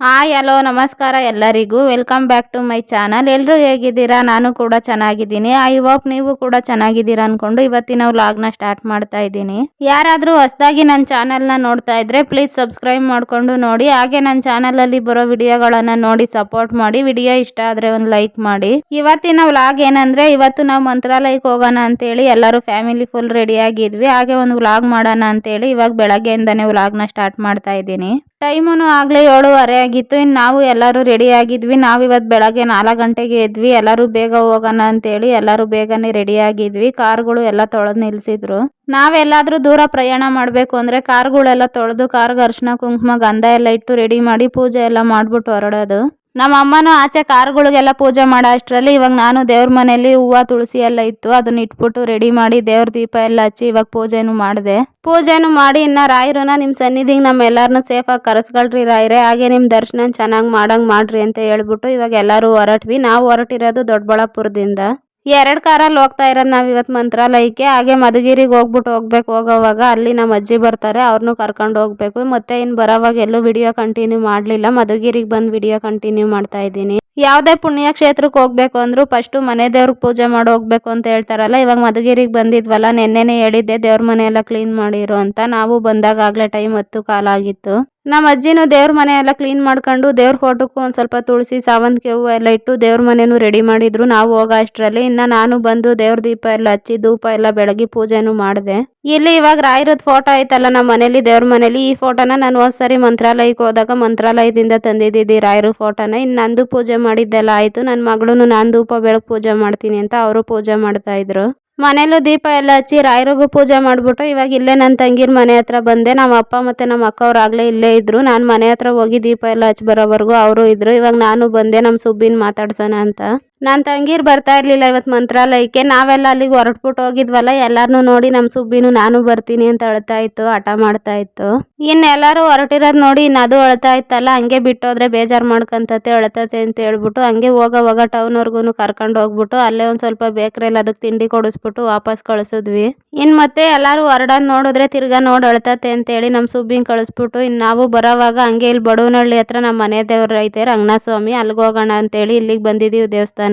Hi hello ನಮಸ್ಕಾರ ಎಲ್ಲರಿಗೂ welcome back to my channel. ಎಲ್ಲರೂ ಹೇಗಿದ್ದೀರಾ? ನಾನು ಕೂಡ ಚೆನ್ನಾಗಿದ್ದೀನಿ. ಐ ಹೋಪ್ ನೀವು ಕೂಡ ಚೆನ್ನಾಗಿದ್ದೀರಾ ಅನ್ಕೊಂಡು ಇವತ್ತಿನ ವ್ಲಾಗ್ನ ಸ್ಟಾರ್ಟ್ ಮಾಡ್ತಾ ಇದ್ದೀನಿ. ಯಾರಾದರೂ ಹೊಸದಾಗಿ ನನ್ನ ಚಾನಲ್ನ ನೋಡ್ತಾ ಇದ್ರೆ ಪ್ಲೀಸ್ ಸಬ್ಸ್ಕ್ರೈಬ್ ಮಾಡ್ಕೊಂಡು ನೋಡಿ. ಹಾಗೆ ನನ್ನ ಚಾನಲಲ್ಲಿ ಬರೋ ವಿಡಿಯೋಗಳನ್ನು ನೋಡಿ ಸಪೋರ್ಟ್ ಮಾಡಿ. ವಿಡಿಯೋ ಇಷ್ಟ ಆದರೆ ಒಂದು ಲೈಕ್ ಮಾಡಿ. ಇವತ್ತಿನ ವ್ಲಾಗ್ ಏನಂದ್ರೆ, ಇವತ್ತು ನಾವು ಮಂತ್ರಾಲಯಕ್ಕೆ ಹೋಗೋಣ ಅಂತೇಳಿ ಎಲ್ಲರೂ ಫ್ಯಾಮಿಲಿ ಫುಲ್ ರೆಡಿ ಆಗಿದ್ವಿ. ಹಾಗೆ ಒಂದು ವ್ಲಾಗ್ ಮಾಡೋಣ ಅಂತೇಳಿ ಇವಾಗ ಬೆಳಗ್ಗೆಯಿಂದನೇ ವ್ಲಾಗ್ನ ಸ್ಟಾರ್ಟ್ ಮಾಡ್ತಾ ಇದ್ದೀನಿ. ಟೈಮುನು ಆಗಲೇ 7:30 ಆಗಿತ್ತು. ಇನ್ನು ನಾವು ಎಲ್ಲರೂ ರೆಡಿ ಆಗಿದ್ವಿ. ನಾವು ಇವತ್ತು ಬೆಳಗ್ಗೆ 4 ಗಂಟೆಗೆ ಎದ್ವಿ. ಎಲ್ಲರೂ ಬೇಗ ಹೋಗೋಣ ಅಂತೇಳಿ ಎಲ್ಲರೂ ಬೇಗನೆ ರೆಡಿ ಆಗಿದ್ವಿ. ಕಾರ್ಗಳು ಎಲ್ಲ ತೊಳೆದು ನಿಲ್ಲಿಸಿದ್ರು. ನಾವೆಲ್ಲಾದ್ರೂ ದೂರ ಪ್ರಯಾಣ ಮಾಡಬೇಕು ಅಂದರೆ ಕಾರ್ಗಳೆಲ್ಲ ತೊಳೆದು ಕಾರ್ಗೆ ಅರಿಶಿನ ಕುಂಕುಮ ಗಂಧ ಎಲ್ಲ ಇಟ್ಟು ರೆಡಿ ಮಾಡಿ ಪೂಜೆ ಎಲ್ಲ ಮಾಡಿಬಿಟ್ಟು ಹೊರಡೋದು. ನಮ್ಮ ಅಮ್ಮನೂ ಆಚೆ ಕಾರ್ಗಳಿಗೆಲ್ಲ ಪೂಜೆ ಮಾಡೋ ಅಷ್ಟರಲ್ಲಿ ಇವಾಗ ನಾನು ದೇವ್ರ ಮನೆಯಲ್ಲಿ ಹೂವು ತುಳಸಿ ಎಲ್ಲ ಇತ್ತು, ಅದನ್ನ ಇಟ್ಬಿಟ್ಟು ರೆಡಿ ಮಾಡಿ ದೇವ್ರ ದೀಪ ಎಲ್ಲ ಹಚ್ಚಿ ಇವಾಗ ಪೂಜೆನೂ ಮಾಡಿದೆ. ಪೂಜೆನೂ ಮಾಡಿ ಇನ್ನು ರಾಯರನ್ನ ನಿಮ್ಮ ಸನ್ನಿಧಿಗೆ ನಮ್ಮೆಲ್ಲರನ್ನೂ ಸೇಫಾಗಿ ಕರೆಸ್ಕೊಳ್ರಿ ರಾಯರೇ, ಹಾಗೆ ನಿಮ್ಮ ದರ್ಶನ ಚೆನ್ನಾಗಿ ಮಾಡಂಗೆ ಮಾಡ್ರಿ ಅಂತ ಹೇಳ್ಬಿಟ್ಟು ಇವಾಗ ಎಲ್ಲರೂ ಹೊರಟ್ವಿ. ನಾವು ಹೊರಟಿರೋದು ದೊಡ್ಡಬಳ್ಳಾಪುರದಿಂದ. 2 ಕಾರಲ್ಲಿ ಹೋಗ್ತಾ ಇರೋದು ನಾವು ಇವತ್ತು ಮಂತ್ರಾಲಯಕ್ಕೆ. ಹಾಗೆ ಮಧುಗಿರಿಗೆ ಹೋಗೋವಾಗ ಅಲ್ಲಿ ನಮ್ಮ ಅಜ್ಜಿ ಬರ್ತಾರೆ, ಅವ್ರನ್ನೂ ಕರ್ಕೊಂಡು ಹೋಗ್ಬೇಕು. ಮತ್ತೆ ಇನ್ನು ಬರೋವಾಗ ಎಲ್ಲೂ ವಿಡಿಯೋ ಕಂಟಿನ್ಯೂ ಮಾಡಲಿಲ್ಲ. ಮಧುಗಿರಿಗೆ ಬಂದು ವಿಡಿಯೋ ಕಂಟಿನ್ಯೂ ಮಾಡ್ತಾ ಇದ್ದೀನಿ. ಯಾವುದೇ ಪುಣ್ಯಕ್ಷೇತ್ರಕ್ಕೆ ಹೋಗ್ಬೇಕು ಅಂದರೂ ಫಸ್ಟು ಮನೆ ದೇವ್ರಿಗೆ ಪೂಜೆ ಮಾಡಿ ಹೋಗ್ಬೇಕು ಅಂತ ಹೇಳ್ತಾರಲ್ಲ. ಇವಾಗ ಮಧುಗಿರಿಗೆ ಬಂದಿದ್ವಲ್ಲ, ನೆನ್ನೆನೇ ಹೇಳಿದ್ದೆ ದೇವ್ರ ಮನೆ ಎಲ್ಲ ಕ್ಲೀನ್ ಮಾಡಿರು ಅಂತ. ನಾವು ಬಂದಾಗ ಆಗಲೇ ಟೈಮ್ 10 ಆಗಿತ್ತು. ನಮ್ಮ ಅಜ್ಜಿನೂ ದೇವ್ರ ಮನೆ ಎಲ್ಲ ಕ್ಲೀನ್ ಮಾಡ್ಕೊಂಡು ದೇವ್ರ ಫೋಟೋಕ್ಕೂ ಒಂದು ಸ್ವಲ್ಪ ತುಳಸಿ ಸಾವಂತಿಗೆ ಹೂವು ಎಲ್ಲ ಇಟ್ಟು ದೇವ್ರ ಮನೆಯೂ ರೆಡಿ ಮಾಡಿದ್ರು. ನಾವು ಹೋಗೋ ಅಷ್ಟರಲ್ಲಿ ಇನ್ನು ನಾನು ಬಂದು ದೇವ್ರ ದೀಪ ಎಲ್ಲ ಹಚ್ಚಿ ಧೂಪ ಎಲ್ಲ ಬೆಳಗಿ ಪೂಜೆನೂ ಮಾಡಿದೆ. ಇಲ್ಲಿ ಇವಾಗ ರಾಯರದ್ದು ಫೋಟೋ ಐತಲ್ಲ ನಮ್ಮ ಮನೇಲಿ, ದೇವ್ರ ಮನೇಲಿ, ಈ ಫೋಟೋನ ನಾನು ಹೋದ್ಸರಿ ಮಂತ್ರಾಲಯಕ್ಕೆ ಹೋದಾಗ ಮಂತ್ರಾಲಯದಿಂದ ತಂದಿದ್ದಿದ್ದು ರಾಯರ ಫೋಟೋನ. ಇನ್ನು ನಂದು ಪೂಜೆ ಮಾಡಿದ್ದೆಲ್ಲ ಆಯಿತು. ನನ್ನ ಮಗಳೂ ನಾನು ಧೂಪ ಬೆಳಗ್ಗೆ ಪೂಜೆ ಮಾಡ್ತೀನಿ ಅಂತ ಅವರು ಪೂಜೆ ಮಾಡ್ತಾ ಇದ್ರು. ಮನೇಲೂ ದೀಪ ಎಲ್ಲ ಹಚ್ಚಿ ರಾಯರಿಗೂ ಪೂಜೆ ಮಾಡಿಬಿಟ್ಟು ಇವಾಗ ಇಲ್ಲೇ ನನ್ನ ತಂಗಿರ ಮನೆ ಹತ್ರ ಬಂದೆ. ನಮ್ಮ ಅಪ್ಪ ಮತ್ತು ನಮ್ಮ ಅಕ್ಕ ಅವ್ರು ಆಗಲೇ ಇಲ್ಲೇ ಇದ್ದರು. ನಾನು ಮನೆ ಹತ್ರ ಹೋಗಿ ದೀಪ ಎಲ್ಲ ಹಚ್ಚಿ ಬರೋವರೆಗೂ ಅವರು ಇದ್ದರು. ಇವಾಗ ನಾನು ಬಂದೆ ನಮ್ಮ ಸುಬ್ಬಿನ ಮಾತಾಡ್ಸೋಣ ಅಂತ. ನನ್ನ ತಂಗೀರು ಬರ್ತಾ ಇರಲಿಲ್ಲ ಇವತ್ತು ಮಂತ್ರಾಲಯಕ್ಕೆ. ನಾವೆಲ್ಲ ಅಲ್ಲಿಗೆ ಹೊರಟ್ಬಿಟ್ಟು ಹೋಗಿದ್ವಲ್ಲ, ಎಲ್ಲರನ್ನೂ ನೋಡಿ ನಮ್ಮ ಸುಬ್ಬಿನೂ ನಾನು ಬರ್ತೀನಿ ಅಂತ ಅಳ್ತಾ ಇತ್ತು, ಹಠ ಮಾಡ್ತಾ ಇತ್ತು. ಇನ್ನು ಎಲ್ಲರೂ ಹೊರಟಿರೋದು ನೋಡಿ ಇನ್ನು ಅದು ಅಳ್ತಾ ಇತ್ತಲ್ಲ, ಹಂಗೆ ಬಿಟ್ಟೋದ್ರೆ ಬೇಜಾರು ಮಾಡ್ಕೊಂತತೆ ಅಳ್ತತೆ ಅಂತ ಹೇಳ್ಬಿಟ್ಟು ಹಂಗೆ ಹೋಗೋವಾಗ ಟೌನ್ವರ್ಗು ಕರ್ಕೊಂಡು ಹೋಗ್ಬಿಟ್ಟು ಅಲ್ಲೇ ಒಂದು ಸ್ವಲ್ಪ ಬೇಕ್ರಿಯಲ್ಲಿ ಅದಕ್ಕೆ ತಿಂಡಿ ಕೊಡಿಸ್ಬಿಟ್ಟು ವಾಪಸ್ ಕಳಿಸಿದ್ವಿ. ಇನ್ನು ಮತ್ತೆ ಎಲ್ಲರೂ ಹೊರಡೋದು ನೋಡಿದ್ರೆ ತಿರ್ಗಾ ನೋಡಿ ಅಳ್ತತೆ ಅಂತೇಳಿ ನಮ್ಮ ಸುಬ್ಬಿನ ಕಳಿಸ್ಬಿಟ್ಟು ಇನ್ನು ನಾವು ಬರೋವಾಗ ಹಂಗೆ ಇಲ್ಲಿ ಬಡವನಹಳ್ಳಿ ಹತ್ರ ನಮ್ಮ ಮನೆ ದೇವ್ರು ಐತೆ ರಂಗನಾಥ ಸ್ವಾಮಿ, ಅಲ್ಲಿಗೆ ಹೋಗೋಣ ಅಂತೇಳಿ ಇಲ್ಲಿಗೆ ಬಂದಿದ್ದೀವಿ ದೇವಸ್ಥಾನಕ್ಕೆ.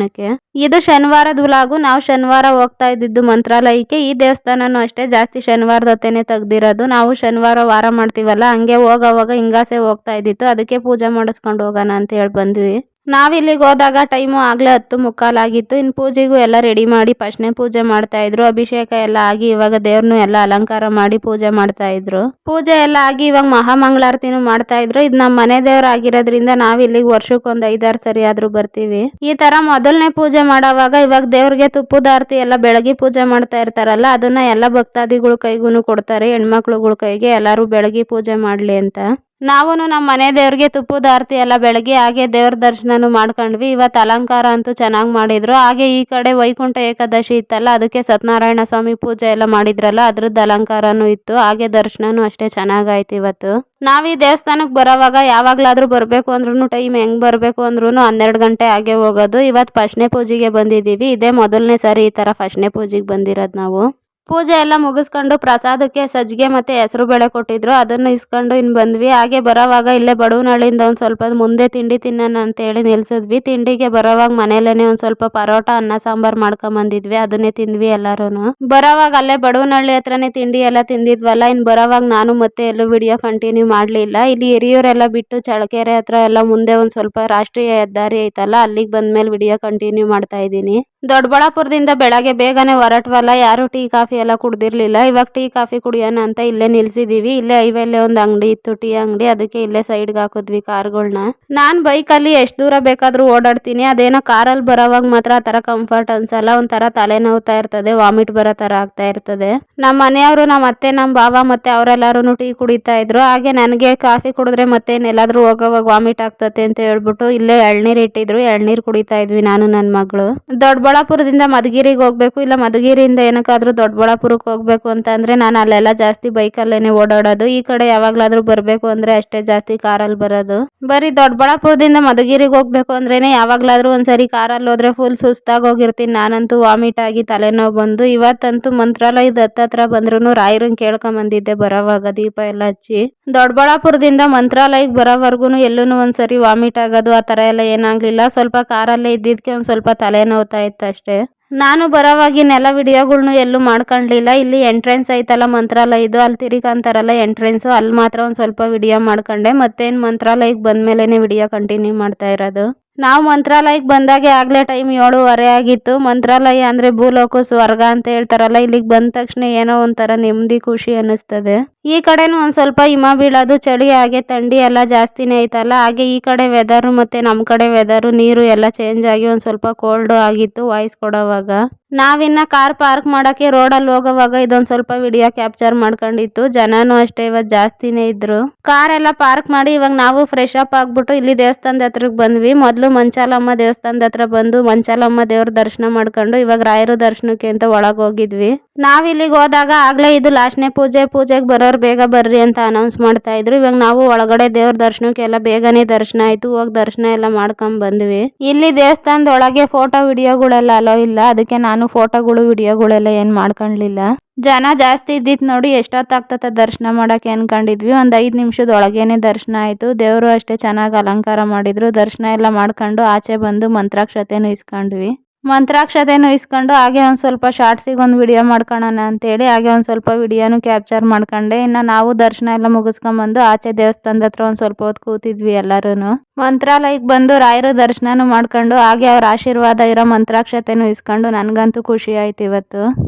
ಇದು ಶನಿವಾರದ ವ್ಲಾಗು. ನಾವು ಶನಿವಾರ ಹೋಗ್ತಾ ಇದ್ದಿದ್ದು ಮಂತ್ರಾಲಯಕ್ಕೆ. ಈ ದೇವಸ್ಥಾನನೂ ಅಷ್ಟೇ ಜಾಸ್ತಿ ಶನಿವಾರದ ಹೊತ್ತೇನೆ ತೆಗ್ದಿರೋದು. ನಾವು ಶನಿವಾರ ವಾರ ಮಾಡ್ತೀವಲ್ಲ, ಹಂಗೆ ಹೋಗೋವಾಗ ಹಿಂಗಾಸೆ ಹೋಗ್ತಾ ಇದ್ದಿತ್ತು, ಅದಕ್ಕೆ ಪೂಜೆ ಮಾಡಿಸ್ಕೊಂಡು ಹೋಗೋಣ ಅಂತ ಹೇಳಿ ಬಂದ್ವಿ. ನಾವಿಲ್ಲಿಗೆ ಹೋದಾಗ ಟೈಮು ಆಗಲೇ 10:45 ಆಗಿತ್ತು. ಇನ್ನು ಪೂಜೆಗೂ ಎಲ್ಲ ರೆಡಿ ಮಾಡಿ ಫಸ್ಟ್ನೇ ಪೂಜೆ ಮಾಡ್ತಾ ಇದ್ರು. ಅಭಿಷೇಕ ಎಲ್ಲ ಆಗಿ ಇವಾಗ ದೇವ್ರನ್ನೂ ಎಲ್ಲ ಅಲಂಕಾರ ಮಾಡಿ ಪೂಜೆ ಮಾಡ್ತಾ ಇದ್ರು. ಪೂಜೆ ಎಲ್ಲ ಆಗಿ ಇವಾಗ ಮಹಾಮಂಗಳಾರತಿನೂ ಮಾಡ್ತಾ ಇದ್ರು. ಇದು ನಮ್ಮ ಮನೆ ದೇವ್ರು ಆಗಿರೋದ್ರಿಂದ ನಾವು ಇಲ್ಲಿಗೆ ವರ್ಷಕ್ಕೊಂದು 5-6 ಸರಿ ಆದ್ರೂ ಬರ್ತೀವಿ. ಈ ತರ ಮೊದಲನೇ ಪೂಜೆ ಮಾಡೋವಾಗ ಇವಾಗ ದೇವ್ರಿಗೆ ತುಪ್ಪದ ಆರತಿ ಎಲ್ಲ ಬೆಳಗ್ಗೆ ಪೂಜೆ ಮಾಡ್ತಾ ಇರ್ತಾರಲ್ಲ, ಅದನ್ನ ಎಲ್ಲ ಭಕ್ತಾದಿಗಳು ಕೈಗೂ ಕೊಡ್ತಾರೆ, ಹೆಣ್ಮಕ್ಳುಗಳ ಕೈಗೆ ಎಲ್ಲರೂ ಬೆಳಗ್ಗೆ ಪೂಜೆ ಮಾಡ್ಲಿ ಅಂತ. ನಾವು ನಮ್ಮ ಮನೆ ದೇವ್ರಿಗೆ ತುಪ್ಪದ ಆರತಿ ಎಲ್ಲ ಬೆಳಗ್ಗೆ ಹಾಗೆ ದೇವ್ರ ದರ್ಶನನೂ ಮಾಡ್ಕೊಂಡ್ವಿ. ಇವತ್ತು ಅಲಂಕಾರ ಅಂತೂ ಚೆನ್ನಾಗಿ ಮಾಡಿದ್ರು. ಹಾಗೆ ಈ ಕಡೆ ವೈಕುಂಠ ಏಕಾದಶಿ ಇತ್ತಲ್ಲ, ಅದಕ್ಕೆ ಸತ್ಯನಾರಾಯಣ ಸ್ವಾಮಿ ಪೂಜೆ ಎಲ್ಲ ಮಾಡಿದ್ರಲ್ಲ, ಅದ್ರದ್ದು ಅಲಂಕಾರನೂ ಇತ್ತು. ಹಾಗೆ ದರ್ಶನನೂ ಅಷ್ಟೇ ಚೆನ್ನಾಗಾಯ್ತು ಇವತ್ತು. ನಾವು ಈ ದೇವಸ್ಥಾನಕ್ಕೆ ಬರೋವಾಗ ಯಾವಾಗಲಾದ್ರೂ ಬರಬೇಕು ಅಂದ್ರೂ ಟೈಮ್ ಹೆಂಗೆ ಬರಬೇಕು ಅಂದ್ರೂ 12 ಗಂಟೆ ಹಾಗೆ ಹೋಗೋದು. ಇವತ್ತು ಫಸ್ಟ್ನೇ ಪೂಜೆಗೆ ಬಂದಿದ್ದೀವಿ. ಇದೇ ಮೊದಲನೇ ಸಾರಿ ಈ ಥರ ಫಸ್ಟ್ನೇ ಪೂಜೆಗೆ ಬಂದಿರೋದು ನಾವು. ಪೂಜೆ ಎಲ್ಲ ಮುಗಿಸ್ಕೊಂಡು ಪ್ರಸಾದಕ್ಕೆ ಸಜ್ಜಿಗೆ ಮತ್ತು ಹೆಸರು ಬೇಳೆ ಕೊಟ್ಟಿದ್ರು, ಅದನ್ನು ಇಸ್ಕೊಂಡು ಇನ್ನು ಬಂದ್ವಿ. ಹಾಗೆ ಬರೋವಾಗ ಇಲ್ಲೇ ಬಡವನಹಳ್ಳಿಯಿಂದ ಒಂದು ಸ್ವಲ್ಪ ಮುಂದೆ ತಿಂಡಿ ತಿನ್ನೋಣ ಅಂತೇಳಿ ನಿಲ್ಸಿದ್ವಿ. ತಿಂಡಿಗೆ ಬರೋವಾಗ ಮನೇಲೇನೆ ಒಂದು ಸ್ವಲ್ಪ ಪರೋಟ ಅನ್ನ ಸಾಂಬಾರು ಮಾಡ್ಕೊಂಬಂದಿದ್ವಿ, ಅದನ್ನೇ ತಿಂದ್ವಿ ಎಲ್ಲರೂ. ಬರೋವಾಗ ಅಲ್ಲೇ ಬಡವನಹಳ್ಳಿ ಹತ್ರನೇ ತಿಂಡಿ ಎಲ್ಲ ತಿಂದಿದ್ವಲ್ಲ. ಇನ್ನು ಬರೋವಾಗ ನಾನು ಮತ್ತೆ ಎಲ್ಲೂ ವಿಡಿಯೋ ಕಂಟಿನ್ಯೂ ಮಾಡಲಿಲ್ಲ. ಇಲ್ಲಿ ಹಿರಿಯೂರೆಲ್ಲ ಬಿಟ್ಟು ಚಳ್ಳಕೆರೆ ಹತ್ರ ಎಲ್ಲ ಮುಂದೆ ಒಂದು ಸ್ವಲ್ಪ ರಾಷ್ಟ್ರೀಯ ಹೆದ್ದಾರಿ ಐತಲ್ಲ, ಅಲ್ಲಿಗೆ ಬಂದಮೇಲೆ ವಿಡಿಯೋ ಕಂಟಿನ್ಯೂ ಮಾಡ್ತಾ ಇದ್ದೀನಿ. ದೊಡ್ಡಬಳ್ಳಾಪುರದಿಂದ ಬೆಳಗ್ಗೆ ಬೇಗನೆ ಹೊರಟ್ವಲ್ಲ, ಯಾರು ಟೀ ಕಾಫಿ ಎಲ್ಲ ಕುಡ್ದಿರ್ಲಿಲ್ಲ. ಇವಾಗ ಟೀ ಕಾಫಿ ಕುಡಿಯೋಣ ಅಂತ ಇಲ್ಲೇ ನಿಲ್ಸಿದೀವಿ. ಇಲ್ಲೇ ಹೈವೇಲ್ಲೇ ಒಂದು ಅಂಗಡಿ ಇತ್ತು, ಟೀ ಅಂಗಡಿ, ಅದಕ್ಕೆ ಇಲ್ಲೇ ಸೈಡ್ಗೆ ಹಾಕಿದ್ವಿ ಕಾರ್ಗಳನ್ನ. ನಾನು ಬೈಕಲ್ಲಿ ಎಷ್ಟು ದೂರ ಬೇಕಾದ್ರೂ ಓಡಾಡ್ತೀನಿ. ಅದೇನೋ ಕಾರಲ್ಲಿ ಬರೋವಾಗ ಮಾತ್ರ ಆ ಥರ ಕಂಫರ್ಟ್ ಅನ್ಸಲ್ಲ, ಒಂಥರ ತಲೆನೋವ್ತಾ ಇರ್ತದೆ, ವಾಮಿಟ್ ಬರೋ ಥರ ಆಗ್ತಾ ಇರ್ತದೆ. ನಮ್ಮ ಮನೆಯವರು, ನಮ್ಮ ಅತ್ತೆ, ನಮ್ಮ ಬಾವ ಮತ್ತೆ ಅವರೆಲ್ಲರೂ ಟೀ ಕುಡಿತಾ ಇದ್ರು. ಹಾಗೆ ನನಗೆ ಕಾಫಿ ಕುಡಿದ್ರೆ ಮತ್ತೆ ಎಲ್ಲಾದ್ರೂ ಹೋಗೋವಾಗ ವಾಮಿಟ್ ಆಗ್ತತೆ ಅಂತ ಹೇಳ್ಬಿಟ್ಟು ಇಲ್ಲೇ ಎಳ್ನೀರು ಇಟ್ಟಿದ್ರು, ಎಳ್ನೀರು ಕುಡಿತಾ ಇದ್ವಿ ನಾನು ನನ್ನ ಮಗಳು. ದೊಡ್ಡಬಳ್ಳಾಪುರದಿಂದ ಮಧುಗಿರಿಗೆ ಹೋಗ್ಬೇಕು, ಇಲ್ಲ ಮಧುಗಿರಿಯಿಂದ ಏನಕ್ಕಾದ್ರೂ ದೊಡ್ಡಬಳ್ಳಾಪುರ ದೊಡ್ಡಬಳ್ಳಾಪುರಕ್ಕೆ ಹೋಗ್ಬೇಕು ಅಂತ ಅಂದ್ರೆ ನಾನು ಅಲ್ಲೆಲ್ಲ ಜಾಸ್ತಿ ಬೈಕಲ್ಲೇನೆ ಓಡಾಡೋದು. ಈ ಕಡೆ ಯಾವಾಗ್ಲಾದ್ರೂ ಬರ್ಬೇಕು ಅಂದ್ರೆ ಅಷ್ಟೇ ಜಾಸ್ತಿ ಕಾರಲ್ಲಿ ಬರೋದು. ಬರೀ ದೊಡ್ಡಬಳ್ಳಾಪುರದಿಂದ ಮಧುಗಿರಿಗೆ ಹೋಗ್ಬೇಕು ಅಂದ್ರೇನೆ ಯಾವಾಗ್ಲಾದ್ರೂ ಒಂದ್ಸರಿ ಕಾರಲ್ಲಿ ಹೋದ್ರೆ ಫುಲ್ ಸುಸ್ತಾಗಿ ಹೋಗಿರ್ತೀನಿ. ನಾನಂತೂ ವಾಮಿಟ್ ಆಗಿ ತಲೆನೋವು ಬಂದು ಇವತ್ತಂತೂ ಮಂತ್ರಾಲಯದ ಹತ್ತತ್ರ ಬಂದ್ರು ರಾಯರನ್ ಕೇಳ್ಕೊಂಡ್ ಬಂದಿದ್ದೆ ಬರೋವಾಗ ದೀಪ ಎಲ್ಲ ಹಚ್ಚಿ. ದೊಡ್ಡಬಳ್ಳಾಪುರದಿಂದ ಮಂತ್ರಾಲಯಕ್ಕೆ ಬರೋವರ್ಗುನು ಎಲ್ಲೂ ಒಂದ್ಸರಿ ವಾಮಿಟ್ ಆಗೋದು ಆ ತರ ಎಲ್ಲ ಏನಾಗ್ಲಿಲ್ಲ. ಸ್ವಲ್ಪ ಕಾರಲ್ಲೇ ಇದ್ದಿದ್ಕೆ ಒಂದ್ ಸ್ವಲ್ಪ ತಲೆ ನೋವ್ತಾ ಇತ್ತು ಅಷ್ಟೇ. ನಾನು ಬರೋವಾಗಿನೆಲ್ಲ ವಿಡಿಯೋಗಳ್ನು ಎಲ್ಲೂ ಮಾಡ್ಕೊಂಡ್ಲಿಲ್ಲ. ಇಲ್ಲಿ ಎಂಟ್ರೆನ್ಸ್ ಐತಲ್ಲ ಮಂತ್ರಾಲಯದು, ಅಲ್ಲಿ ತಿರಿಕಂತಾರಲ್ಲ ಎಂಟ್ರೆನ್ಸ್, ಅಲ್ಲಿ ಮಾತ್ರ ಒಂದ್ ಸ್ವಲ್ಪ ವಿಡಿಯೋ ಮಾಡ್ಕೊಂಡೆ. ಮತ್ತೇನ್ ಮಂತ್ರಾಲಯಕ್ಕೆ ಬಂದ್ಮೇಲೆನೆ ವಿಡಿಯೋ ಕಂಟಿನ್ಯೂ ಮಾಡ್ತಾ ಇರೋದು. ನಾವು ಮಂತ್ರಾಲಯಕ್ಕೆ ಬಂದಾಗೆ ಆಗ್ಲೇ ಟೈಮ್ 7:30 ಆಗಿತ್ತು. ಮಂತ್ರಾಲಯ ಅಂದ್ರೆ ಭೂಲೋಕ ಸ್ವರ್ಗ ಅಂತ ಹೇಳ್ತಾರಲ್ಲ, ಇಲ್ಲಿಗೆ ಬಂದ ತಕ್ಷಣ ಏನೋ ಒಂಥರ ನೆಮ್ಮದಿ ಖುಷಿ ಅನ್ನಿಸ್ತದೆ. ಈ ಕಡೆನೂ ಒಂದ್ ಸ್ವಲ್ಪ ಹಿಮ ಬೀಳೋದು, ಚಳಿ ಹಾಗೆ ಥಂಡಿ ಎಲ್ಲ ಜಾಸ್ತಿನೇ ಐತಲ್ಲ, ಹಾಗೆ ಈ ಕಡೆ ವೆದರು ಮತ್ತೆ ನಮ್ ಕಡೆ ವೆದರು ನೀರು ಎಲ್ಲ ಚೇಂಜ್ ಆಗಿ ಒಂದ್ ಸ್ವಲ್ಪ ಕೋಲ್ಡ್ ಆಗಿತ್ತು ವಾಯ್ಸ್ ಕೊಡೋವಾಗ. ನಾವಿನ್ನ ಕಾರ್ ಪಾರ್ಕ್ ಮಾಡಕ್ಕೆ ರೋಡಲ್ಲಿ ಹೋಗೋವಾಗ ಇದೊಂದ್ ಸ್ವಲ್ಪ ವಿಡಿಯೋ ಕ್ಯಾಪ್ಚರ್ ಮಾಡ್ಕೊಂಡಿತ್ತು. ಜನನೂ ಅಷ್ಟೇ ಇವತ್ತು ಜಾಸ್ತಿನೇ ಇದ್ರು. ಕಾರ್ ಎಲ್ಲ ಪಾರ್ಕ್ ಮಾಡಿ ಇವಾಗ ನಾವು ಫ್ರೆಶ್ ಅಪ್ ಆಗ್ಬಿಟ್ಟು ಇಲ್ಲಿ ದೇವಸ್ಥಾನದ ಹತ್ರಕ್ಕೆ ಬಂದ್ವಿ. ಮೊದ್ಲು ಮಂಚಾಲಮ್ಮ ದೇವಸ್ಥಾನದ ಹತ್ರ ಬಂದು ಮಂಚಾಲಮ್ಮ ದೇವ್ರ ದರ್ಶನ ಮಾಡ್ಕೊಂಡು ಇವಾಗ ರಾಯರ ದರ್ಶನಕ್ಕೆ ಅಂತ ಒಳಗ್ ಹೋಗಿದ್ವಿ. ನಾವ್ ಇಲ್ಲಿಗೆ ಹೋದಾಗ ಆಗ್ಲೇ ಇದು ಲಾಸ್ಟ್ನೇ ಪೂಜೆಗೆ ಬರೋರು ಬೇಗ ಬರ್ರಿ ಅಂತ ಅನೌನ್ಸ್ ಮಾಡ್ತಾ ಇದ್ರು. ಇವಾಗ ನಾವು ಒಳಗಡೆ ದೇವ್ರ ದರ್ಶನಕ್ಕೆ ಎಲ್ಲ ಬೇಗನೆ ದರ್ಶನ ಆಯ್ತು. ಹೋಗಿ ದರ್ಶನ ಎಲ್ಲ ಮಾಡ್ಕೊಂಡ್ ಬಂದ್ವಿ. ಇಲ್ಲಿ ದೇವಸ್ಥಾನದ ಒಳಗೆ ಫೋಟೋ ವಿಡಿಯೋಗಳೆಲ್ಲ ಅಲೋ ಇಲ್ಲ, ಅದಕ್ಕೆ ನಾನು ಫೋಟೋಗಳು ವಿಡಿಯೋಗಳೆಲ್ಲ ಏನ್ ಮಾಡ್ಕೊಂಡ್ಲಿಲ್ಲ. ಜನ ಜಾಸ್ತಿ ಇದ್ದಿತ್ ನೋಡಿ ಎಷ್ಟೊತ್ತಾಗ್ತದ ದರ್ಶನ ಮಾಡಕ್ಕೆ ಅನ್ಕೊಂಡಿದ್ವಿ. ಒಂದ್ 5 ನಿಮಿಷದ ಒಳಗೇನೆ ದರ್ಶನ ಆಯ್ತು. ದೇವರು ಅಷ್ಟೇ ಚೆನ್ನಾಗಿ ಅಲಂಕಾರ ಮಾಡಿದ್ರು. ದರ್ಶನ ಎಲ್ಲ ಮಾಡ್ಕೊಂಡು ಆಚೆ ಬಂದು ಮಂತ್ರಾಕ್ಷತೆನೂ ಇಸ್ಕೊಂಡ್ವಿ. ಮಂತ್ರಾಕ್ಷತೆನೂ ಇಸ್ಕೊಂಡು ಹಾಗೆ ಒಂದ್ ಸ್ವಲ್ಪ ಶಾರ್ಟ್ಸಿಗೆ ಒಂದು ವಿಡಿಯೋ ಮಾಡ್ಕೊಳ್ಳೋಣ ಅಂತೇಳಿ ಹಾಗೆ ಒಂದ್ ಸ್ವಲ್ಪ ವಿಡಿಯೋನು ಕ್ಯಾಪ್ಚರ್ ಮಾಡ್ಕೊಂಡೆ. ಇನ್ನ ನಾವು ದರ್ಶನ ಎಲ್ಲ ಮುಗಿಸ್ಕೊಂಡ್ಬಂದು ಆಚೆ ದೇವಸ್ಥಾನದ ಹತ್ರ ಒಂದ್ ಸ್ವಲ್ಪ ಹೊತ್ತು ಕೂತಿದ್ವಿ ಎಲ್ಲಾರುನು. ಮಂತ್ರಾಲಯಕ್ಕೆ ಬಂದು ರಾಯರ ದರ್ಶನನು ಮಾಡ್ಕೊಂಡು ಹಾಗೆ ಅವ್ರ ಆಶೀರ್ವಾದ ಇರೋ ಮಂತ್ರಾಕ್ಷತೆನೂ ಇಸ್ಕೊಂಡು ನನ್ಗಂತೂ ಖುಷಿ ಆಯ್ತು ಇವತ್ತು.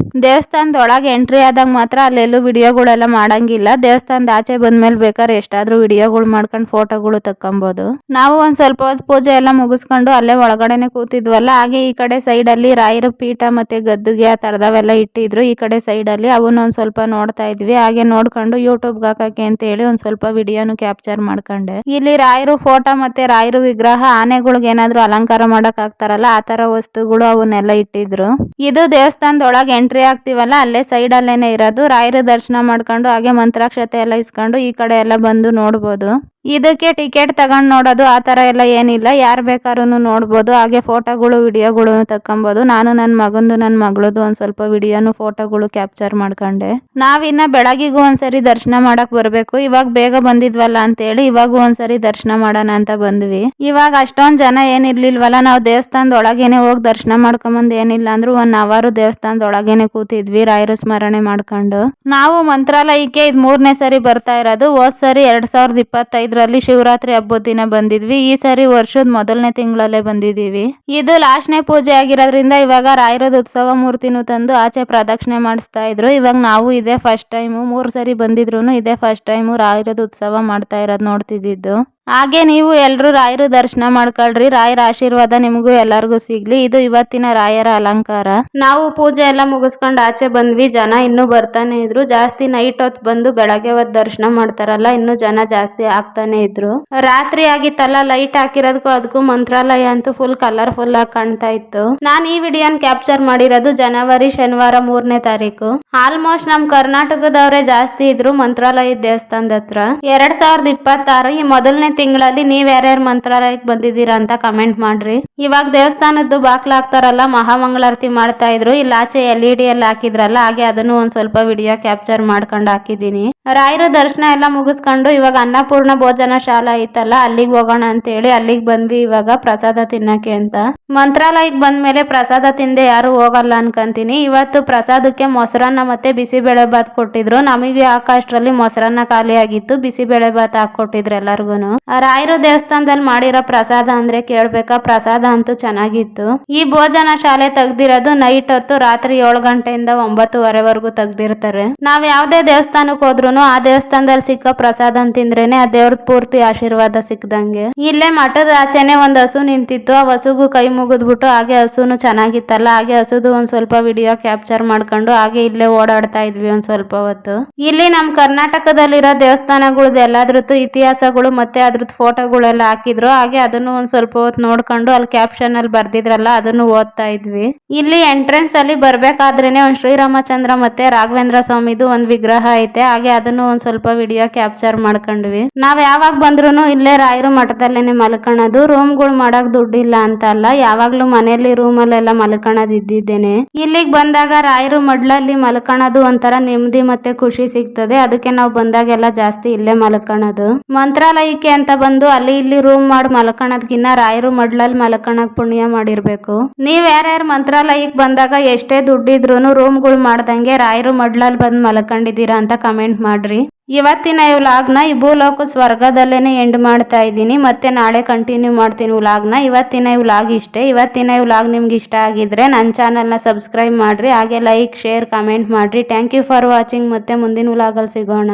ದೇವಸ್ಥಾನದ ಒಳಗೆ ಎಂಟ್ರಿ ಆದಾಗ ಮಾತ್ರ ಅಲ್ಲೆಲ್ಲೂ ವಿಡಿಯೋಗಳೆಲ್ಲ ಮಾಡಂಗಿಲ್ಲ. ದೇವಸ್ಥಾನದ ಆಚೆ ಬಂದ್ಮೇಲೆ ಬೇಕಾದ್ರೆ ಎಷ್ಟಾದ್ರೂ ವಿಡಿಯೋಗಳು ಮಾಡ್ಕೊಂಡು ಫೋಟೋಗಳು ತಕ್ಕೊಬಹುದು. ನಾವು ಒಂದ್ ಸ್ವಲ್ಪ ಹೊತ್ತು ಪೂಜೆ ಎಲ್ಲ ಮುಗಿಸ್ಕೊಂಡು ಅಲ್ಲೇ ಒಳಗಡೆನೆ ಕೂತಿದ್ವಲ್ಲ, ಹಾಗೆ ಈ ಕಡೆ ಸೈಡ್ ಅಲ್ಲಿ ರಾಯರ ಪೀಠ ಮತ್ತೆ ಗದ್ದುಗೆ ಆ ತರದವೆಲ್ಲ ಇಟ್ಟಿದ್ರು. ಈ ಕಡೆ ಸೈಡ್ ಅಲ್ಲಿ ಅವನ್ನ ಒಂದ್ ಸ್ವಲ್ಪ ನೋಡ್ತಾ ಇದ್ವಿ. ಹಾಗೆ ನೋಡ್ಕೊಂಡು ಯೂಟ್ಯೂಬ್ಗೆ ಹಾಕಕ್ಕೆ ಅಂತ ಹೇಳಿ ಒಂದ್ ಸ್ವಲ್ಪ ವಿಡಿಯೋನು ಕ್ಯಾಪ್ಚರ್ ಮಾಡ್ಕೊಂಡೆ. ಇಲ್ಲಿ ರಾಯರು ಫೋಟೋ ಮತ್ತೆ ರಾಯರು ವಿಗ್ರಹ, ಆನೆಗಳಿಗೆ ಏನಾದ್ರು ಅಲಂಕಾರ ಮಾಡಕ್ ಆಗ್ತಾರಲ್ಲ ಆ ತರ ವಸ್ತುಗಳು ಅವನ್ನೆಲ್ಲ ಇಟ್ಟಿದ್ರು. ಇದು ದೇವಸ್ಥಾನದ ಒಳಗೆ ಎಂಟ್ರಿ ಆಗ್ತೀವಲ್ಲ ಅಲ್ಲೇ ಸೈಡ್ ಅಲ್ಲೇನೆ ಇರೋದು. ರಾಯರ ದರ್ಶನ ಮಾಡ್ಕೊಂಡು ಹಾಗೆ ಮಂತ್ರಾಕ್ಷತೆ ಎಲ್ಲ ಇಸ್ಕೊಂಡು ಈ ಕಡೆ ಎಲ್ಲ ಬಂದು ನೋಡ್ಬೋದು. ಇದಕ್ಕೆ ಟಿಕೆಟ್ ತಗೊಂಡ್ ನೋಡೋದು ಆ ತರ ಎಲ್ಲ ಏನಿಲ್ಲ, ಯಾರ್ ಬೇಕಾದ್ರೂ ನೋಡ್ಬೋದು. ಹಾಗೆ ಫೋಟೋಗಳು ವಿಡಿಯೋಗಳು ತಕ್ಕೊಬಹುದು. ನಾನು ನನ್ನ ಮಗಂದು ನನ್ನ ಮಗಳದು ಒಂದ್ ಸ್ವಲ್ಪ ವಿಡಿಯೋನು ಫೋಟೋಗಳು ಕ್ಯಾಪ್ಚರ್ ಮಾಡ್ಕೊಂಡೆ. ನಾವಿನ್ನ ಬೆಳಗಿಗೂ ಒಂದ್ಸರಿ ದರ್ಶನ ಮಾಡಕ್ ಬರ್ಬೇಕು. ಇವಾಗ ಬೇಗ ಬಂದಿದ್ವಲ್ಲ ಅಂತೇಳಿ ಇವಾಗೂ ಒಂದ್ಸರಿ ದರ್ಶನ ಮಾಡೋಣ ಅಂತ ಬಂದ್ವಿ. ಇವಾಗ ಅಷ್ಟೊಂದ್ ಜನ ಏನಿರ್ಲಿಲ್ವಲ್ಲ, ನಾವು ದೇವಸ್ಥಾನದ ಒಳಗೇನೆ ಹೋಗಿ ದರ್ಶನ ಮಾಡ್ಕೊಂಬಂದ್ ಏನಿಲ್ಲ ಅಂದ್ರೂ 1 ಅವರ್ ದೇವಸ್ಥಾನದ ಒಳಗೇನೆ ಕೂತಿದ್ವಿ ರಾಯರ ಸ್ಮರಣೆ ಮಾಡ್ಕೊಂಡು. ನಾವು ಮಂತ್ರಾಲಯಕ್ಕೆ ಇದು 3ನೇ ಸರಿ ಬರ್ತಾ ಇರೋದು. ಹೋದ್ ಸರಿ 2025ರಲ್ಲಿ ಶಿವರಾತ್ರಿ ಹಬ್ಬದ ದಿನ ಬಂದಿದ್ವಿ. ಈ ಸರಿ ವರ್ಷದ ಮೊದಲನೇ ತಿಂಗಳಲ್ಲೇ ಬಂದಿದೀವಿ. ಇದು ಲಾಸ್ಟ್ನೇ ಪೂಜೆ ಆಗಿರೋದ್ರಿಂದ ಇವಾಗ ರಾಯರದ ಉತ್ಸವ ಮೂರ್ತಿನೂ ತಂದು ಆಚೆ ಪ್ರದಕ್ಷಿಣೆ ಮಾಡಿಸ್ತಾ ಇದ್ರು. ಇವಾಗ ನಾವು ಇದೇ ಫಸ್ಟ್ ಟೈಮು, 3 ಸರಿ ಬಂದಿದ್ರು ಇದೇ ಫಸ್ಟ್ ಟೈಮು ರಾಯರದ ಉತ್ಸವ ಮಾಡ್ತಾ ಇರೋದು ನೋಡ್ತಿದ್ದು. ಹಾಗೆ ನೀವು ಎಲ್ರು ರಾಯರ ದರ್ಶನ ಮಾಡ್ಕೊಳ್ರಿ. ರಾಯರ ಆಶೀರ್ವಾದ ನಿಮಗೂ ಎಲ್ಲರಿಗೂ ಸಿಗ್ಲಿ. ಇದು ಇವತ್ತಿನ ರಾಯರ ಅಲಂಕಾರ. ನಾವು ಪೂಜೆ ಎಲ್ಲ ಮುಗಿಸ್ಕೊಂಡು ಆಚೆ ಬಂದ್ವಿ. ಜನ ಇನ್ನೂ ಬರ್ತಾನೆ ಇದ್ರು. ಜಾಸ್ತಿ ನೈಟ್ ಹೊತ್ತು ಬಂದು ಬೆಳಗ್ಗೆ ಹೊತ್ತು ದರ್ಶನ ಮಾಡ್ತಾರಲ್ಲ, ಇನ್ನೂ ಜನ ಜಾಸ್ತಿ ಆಗ್ತಾನೆ ಇದ್ರು. ರಾತ್ರಿ ಆಗಿತ್ತಲ್ಲ, ಲೈಟ್ ಹಾಕಿರೋದಕ್ಕೂ ಅದಕ್ಕೂ ಮಂತ್ರಾಲಯ ಅಂತೂ ಫುಲ್ ಕಲರ್ಫುಲ್ ಆಗಿ ಕಾಣ್ತಾ ಇತ್ತು. ನಾನು ಈ ವಿಡಿಯೋನ ಕ್ಯಾಪ್ಚರ್ ಮಾಡಿರೋದು ಜನವರಿ ಶನಿವಾರ 3ನೇ ತಾರೀಕು. ಆಲ್ಮೋಸ್ಟ್ ನಮ್ ಕರ್ನಾಟಕದವರೇ ಜಾಸ್ತಿ ಇದ್ರು ಮಂತ್ರಾಲಯ ದೇವಸ್ಥಾನದ ಹತ್ರ. 2026 ಈ ಮೊದಲನೇ ತಿಂಗಳಲ್ಲಿ ನೀವ್ ಯಾರ್ಯಾರು ಮಂತ್ರಾಲಯಕ್ಕೆ ಬಂದಿದ್ದೀರಾ ಅಂತ ಕಮೆಂಟ್ ಮಾಡ್ರಿ. ಇವಾಗ ದೇವಸ್ಥಾನದ್ದು ಬಾಕ್ಲ ಹಾಕ್ತಾರಲ್ಲ, ಮಹಾಮಂಗಳಾರತಿ ಮಾಡ್ತಾ ಇದ್ರು. ಇಲ್ಲಿ ಆಚೆ LED ಎಲ್ಲ ಹಾಕಿದ್ರಲ್ಲ, ಹಾಗೆ ಅದನ್ನು ಒಂದ್ ಸ್ವಲ್ಪ ವಿಡಿಯೋ ಕ್ಯಾಪ್ಚರ್ ಮಾಡ್ಕೊಂಡು ಹಾಕಿದೀನಿ. ರಾಯರ ದರ್ಶನ ಎಲ್ಲ ಮುಗಿಸ್ಕೊಂಡು ಇವಾಗ ಅನ್ನಪೂರ್ಣ ಭೋಜನ ಶಾಲಾ ಐತಲ್ಲ, ಅಲ್ಲಿಗೆ ಹೋಗೋಣ ಅಂತ ಹೇಳಿ ಅಲ್ಲಿಗೆ ಬಂದ್ವಿ ಇವಾಗ ಪ್ರಸಾದ ತಿನ್ನಕ್ಕೆ ಅಂತ. ಮಂತ್ರಾಲಯಕ್ಕೆ ಬಂದ್ಮೇಲೆ ಪ್ರಸಾದ ತಿಂದೆ ಯಾರು ಹೋಗಲ್ಲ ಅನ್ಕಂತೀನಿ. ಇವತ್ತು ಪ್ರಸಾದಕ್ಕೆ ಮೊಸರನ್ನ ಮತ್ತೆ ಬಿಸಿಬೇಳೆ ಬಾತ್ ಕೊಟ್ಟಿದ್ರು. ನಮಗೆ ಅಷ್ಟರಲ್ಲಿ ಮೊಸರನ್ನ ಖಾಲಿ ಆಗಿತ್ತು, ಬಿಸಿಬೇಳೆ ಬಾತ್ ಹಾಕೊಟ್ಟಿದ್ರು ಎಲ್ಲಾರ್ಗುನು. ರಾಯರ ದೇವಸ್ಥಾನದಲ್ಲಿ ಮಾಡಿರೋ ಪ್ರಸಾದ ಅಂದ್ರೆ ಕೇಳ್ಬೇಕಾ, ಪ್ರಸಾದ ಅಂತೂ ಚೆನ್ನಾಗಿತ್ತು. ಈ ಭೋಜನ ಶಾಲೆ ತೆಗ್ದಿರೋದು ನೈಟ್ ಹೊತ್ತು, ರಾತ್ರಿ 7 ಗಂಟೆಯಿಂದ 9:30ವರೆಗೂ ತೆಗ್ದಿರ್ತಾರೆ. ನಾವ್ ಯಾವ್ದೇ ದೇವಸ್ಥಾನಕ್ಕೆ ಹೋದ್ರು ಆ ದೇವಸ್ಥಾನದಲ್ಲಿ ಸಿಕ್ಕ ಪ್ರಸಾದ ತಿಂದ್ರೇನೆ ಆ ದೇವ್ರದ್ ಪೂರ್ತಿ ಆಶೀರ್ವಾದ ಸಿಕ್ದಂಗೆ. ಇಲ್ಲೇ ಮಠದ ಆಚೆನೆ ಒಂದ್ ಹಸು ನಿಂತಿತ್ತು. ಆ ಹಸುಗೂ ಕೈ ಮುಗಿದ್ಬಿಟ್ಟು ಹಾಗೆ ಹಸುನು ಚೆನ್ನಾಗಿತ್ತಲ್ಲ, ಹಾಗೆ ಹಸುದು ಒಂದ್ ಸ್ವಲ್ಪ ವಿಡಿಯೋ ಕ್ಯಾಪ್ಚರ್ ಮಾಡ್ಕೊಂಡು ಹಾಗೆ ಇಲ್ಲೇ ಓಡಾಡ್ತಾ ಇದ್ವಿ ಒಂದ್ ಸ್ವಲ್ಪ ಹೊತ್ತು. ಇಲ್ಲಿ ನಮ್ ಕರ್ನಾಟಕದಲ್ಲಿರೋ ದೇವಸ್ಥಾನಗಳದ್ದು ಎಲ್ಲಾದ್ರದ್ದು ಇತಿಹಾಸಗಳು ಮತ್ತೆ ಅದ್ರದ್ದು ಫೋಟೋಗಳೆಲ್ಲ ಹಾಕಿದ್ರು. ಹಾಗೆ ಅದನ್ನು ಒಂದ್ ಸ್ವಲ್ಪ ಹೊತ್ತು ನೋಡ್ಕೊಂಡು ಅಲ್ಲಿ ಕ್ಯಾಪ್ಷನ್ ಅಲ್ಲಿ ಬರ್ದಿದ್ರಲ್ಲ ಅದನ್ನು ಓದ್ತಾ ಇದ್ವಿ. ಇಲ್ಲಿ ಎಂಟ್ರೆನ್ಸ್ ಅಲ್ಲಿ ಬರ್ಬೇಕಾದ್ರೇನೆ ಒಂದ್ ಶ್ರೀರಾಮಚಂದ್ರ ಮತ್ತೆ ರಾಘವೇಂದ್ರ ಸ್ವಾಮಿದು ಒಂದ್ ವಿಗ್ರಹ ಐತೆ. ಹಾಗೆ ಅದನ್ನು ಒಂದ್ ಸ್ವಲ್ಪ ವಿಡಿಯೋ ಕ್ಯಾಪ್ಚರ್ ಮಾಡ್ಕೊಂಡ್ವಿ. ನಾವ್ ಯಾವಾಗ ಬಂದ್ರುನು ಇಲ್ಲೇ ರಾಯರು ಮಠದಲ್ಲೇನೆ ಮಲ್ಕೊಳ್ಳೋದು. ರೂಮ್ಗಳು ಮಾಡಕ್ ದುಡ್ಡಿಲ್ಲ ಅಂತ ಅಲ್ಲ, ಯಾವಾಗ್ಲೂ ಮನೆಯಲ್ಲಿ ರೂಮ್ ಅಲ್ಲೆಲ್ಲ ಮಲ್ಕೊಳ್ಳೋದು ಇದ್ದಿದ್ದೇನೆ. ಇಲ್ಲಿಗೆ ಬಂದಾಗ ರಾಯರು ಮಡ್ಲಲ್ಲಿ ಮಲ್ಕೊಳ್ಳೋದು ಒಂಥರ ನೆಮ್ಮದಿ ಮತ್ತೆ ಖುಷಿ ಸಿಗ್ತದೆ. ಅದಕ್ಕೆ ನಾವು ಬಂದಾಗೆಲ್ಲ ಜಾಸ್ತಿ ಇಲ್ಲೇ ಮಲ್ಕೊಳ್ಳೋದು. ಮಂತ್ರಾಲಯಕ್ಕೆ ಅಂತ ಬಂದು ಅಲ್ಲಿ ಇಲ್ಲಿ ರೂಮ್ ಮಾಡಿ ಮಲ್ಕೊಳ್ಳೋದ್ಕಿನ್ನ ರಾಯರು ಮಡ್ಲಲ್ಲಿ ಮಲ್ಕೊಳ್ಳೋಕೆ ಪುಣ್ಯ ಮಾಡಿರ್ಬೇಕು. ನೀವ್ ಯಾರ್ಯಾರು ಮಂತ್ರಾಲಯಕ್ಕೆ ಬಂದಾಗ ಎಷ್ಟೇ ದುಡ್ಡಿದ್ರೂನು ರೂಮ್ಗಳು ಮಾಡ್ದಂಗೆ ರಾಯರು ಮಡ್ಲಲ್ಲಿ ಬಂದು ಮಲ್ಕೊಂಡಿದ್ದೀರಾ ಅಂತ ಕಮೆಂಟ್ ಮಾಡ್ರಿ. ಇವತ್ತಿನ ಈ ವ್ಲಾಗ್ನ ಈ ಭೂಲೋಕ ಸ್ವರ್ಗದಲ್ಲೇನೆ ಎಂಡ್ ಮಾಡ್ತಾ ಇದ್ದೀನಿ. ಮತ್ತೆ ನಾಳೆ ಕಂಟಿನ್ಯೂ ಮಾಡ್ತೀನಿ ವ್ಲಾಗ್ನ. ಇವತ್ತಿನ ಈ ವ್ಲಾಗ್ ಇಷ್ಟೇ. ಇವತ್ತಿನ ಈ ವ್ಲಾಗ್ ನಿಮ್ಗೆ ಇಷ್ಟ ಆಗಿದ್ರೆ ನನ್ನ ಚಾನಲ್ನ ಸಬ್ಸ್ಕ್ರೈಬ್ ಮಾಡ್ರಿ. ಹಾಗೆ ಲೈಕ್, ಶೇರ್, ಕಮೆಂಟ್ ಮಾಡ್ರಿ. Thank you for watching. ಮತ್ತೆ ಮುಂದಿನ ವ್ಲಾಗಲ್ಲಿ ಸಿಗೋಣ.